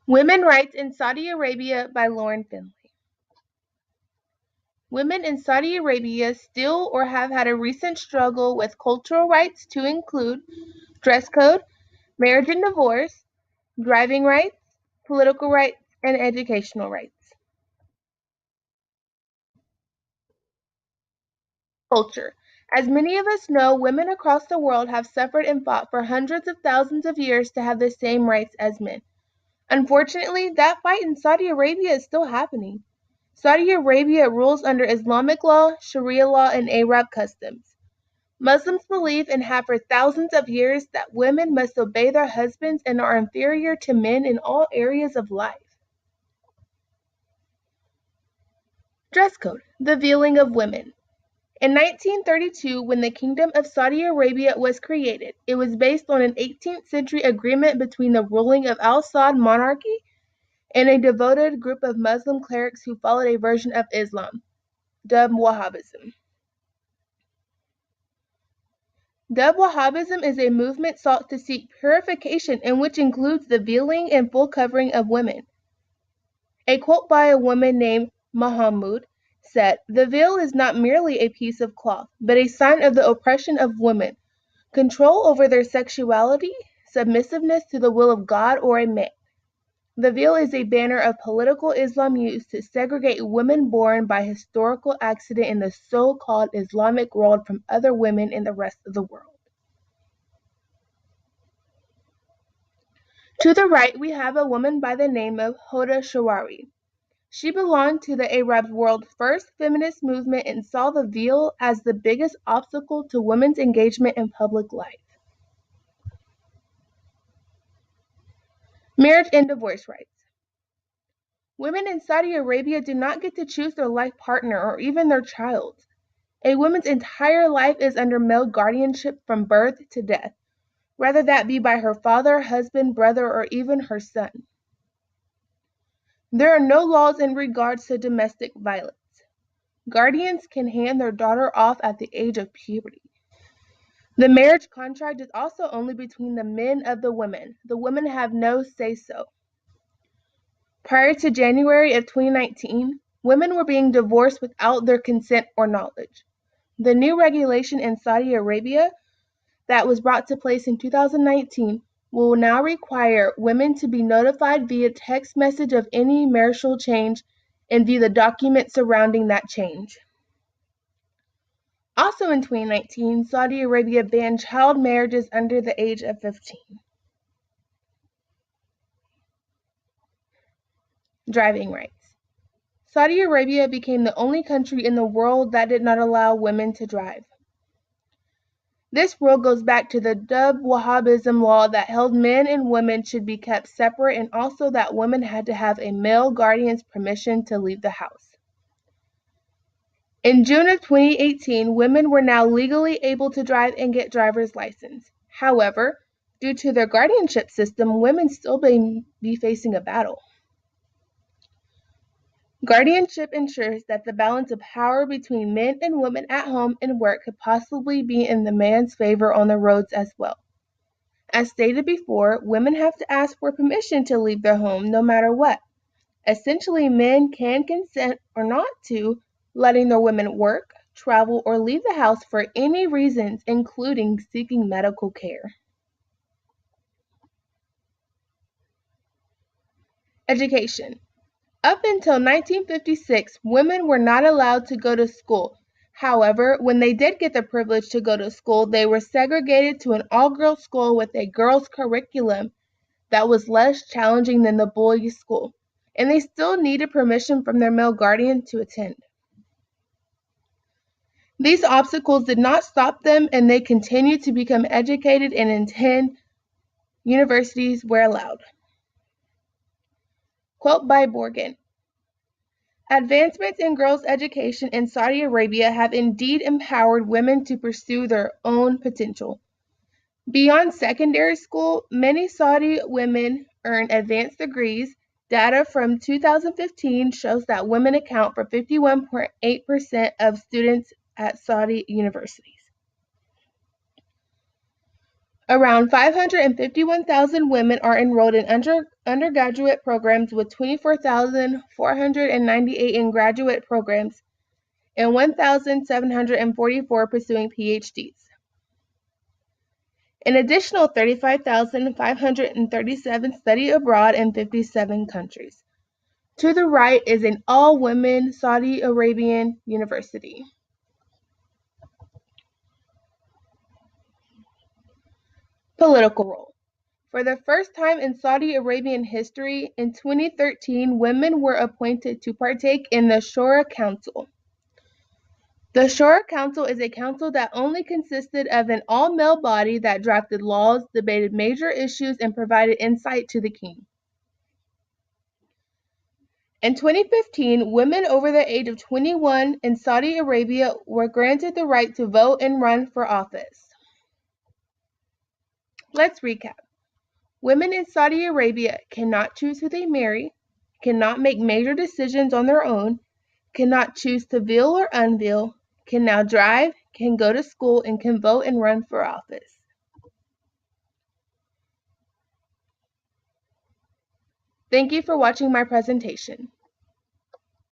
Women Rights in Saudi Arabia by Lauren Finley. Women in Saudi Arabia still or have had a recent struggle with cultural rights to include dress code, marriage and divorce, driving rights, political rights, and educational rights. Culture. As many of us know, women across the world have suffered and fought for hundreds of thousands of years to have the same rights as men. Unfortunately, that fight in Saudi Arabia is still happening. Saudi Arabia rules under Islamic law, Sharia law, and Arab customs. Muslims believe and have for thousands of years that women must obey their husbands and are inferior to men in all areas of life. Dress code, the veiling of women. In 1932, when the Kingdom of Saudi Arabia was created, it was based on an 18th century agreement between the ruling of Al Saud monarchy and a devoted group of Muslim clerics who followed a version of Islam, dubbed Wahhabism. Dubbed Wahhabism is a movement sought to seek purification and which includes the veiling and full covering of women. A quote by a woman named Mahamud said, "The veil is not merely a piece of cloth, but a sign of the oppression of women, control over their sexuality, submissiveness to the will of God or a man. The veil is a banner of political Islam used to segregate women born by historical accident in the so-called Islamic world from other women in the rest of the world." To the right, we have a woman by the name of Hoda Shawari. She belonged to the Arab world's first feminist movement and saw the veil as the biggest obstacle to women's engagement in public life. Marriage and divorce rights. Women in Saudi Arabia do not get to choose their life partner or even their child. A woman's entire life is under male guardianship from birth to death, whether that be by her father, husband, brother, or even her son. There are no laws in regards to domestic violence. Guardians can hand their daughter off at the age of puberty. The marriage contract is also only between the men of the women. The women have no say-so. Prior to January of 2019, women were being divorced without their consent or knowledge. The new regulation in Saudi Arabia that was brought to place in 2019 will now require women to be notified via text message of any marital change and view the documents surrounding that change. Also in 2019, Saudi Arabia banned child marriages under the age of 15. Driving rights. Saudi Arabia became the only country in the world that did not allow women to drive. This rule goes back to the dubbed Wahhabism law that held men and women should be kept separate and also that women had to have a male guardian's permission to leave the house. In June of 2018, women were now legally able to drive and get driver's license. However, due to their guardianship system, women still may be facing a battle. Guardianship ensures that the balance of power between men and women at home and work could possibly be in the man's favor on the roads as well. As stated before, women have to ask for permission to leave their home no matter what. Essentially, men can consent or not to letting their women work, travel, or leave the house for any reasons, including seeking medical care. Education. Up until 1956, women were not allowed to go to school. However, when they did get the privilege to go to school, they were segregated to an all-girls school with a girls' curriculum that was less challenging than the boys' school, and they still needed permission from their male guardian to attend. These obstacles did not stop them, and they continued to become educated and attend universities where allowed. Quote by Borgen. Advancements in girls' education in Saudi Arabia have indeed empowered women to pursue their own potential. Beyond secondary school, many Saudi women earn advanced degrees. Data from 2015 shows that women account for 51.8% of students at Saudi universities. Around 551,000 women are enrolled in undergraduate programs, with 24,498 in graduate programs and 1,744 pursuing PhDs. An additional 35,537 study abroad in 57 countries. To the right is an all-women Saudi Arabian university. Political role. For the first time in Saudi Arabian history, in 2013, women were appointed to partake in the Shura Council. The Shura Council is a council that only consisted of an all-male body that drafted laws, debated major issues, and provided insight to the king. In 2015, women over the age of 21 in Saudi Arabia were granted the right to vote and run for office. Let's recap. Women in Saudi Arabia cannot choose who they marry, cannot make major decisions on their own, cannot choose to veil or unveil, can now drive, can go to school, and can vote and run for office. Thank you for watching my presentation.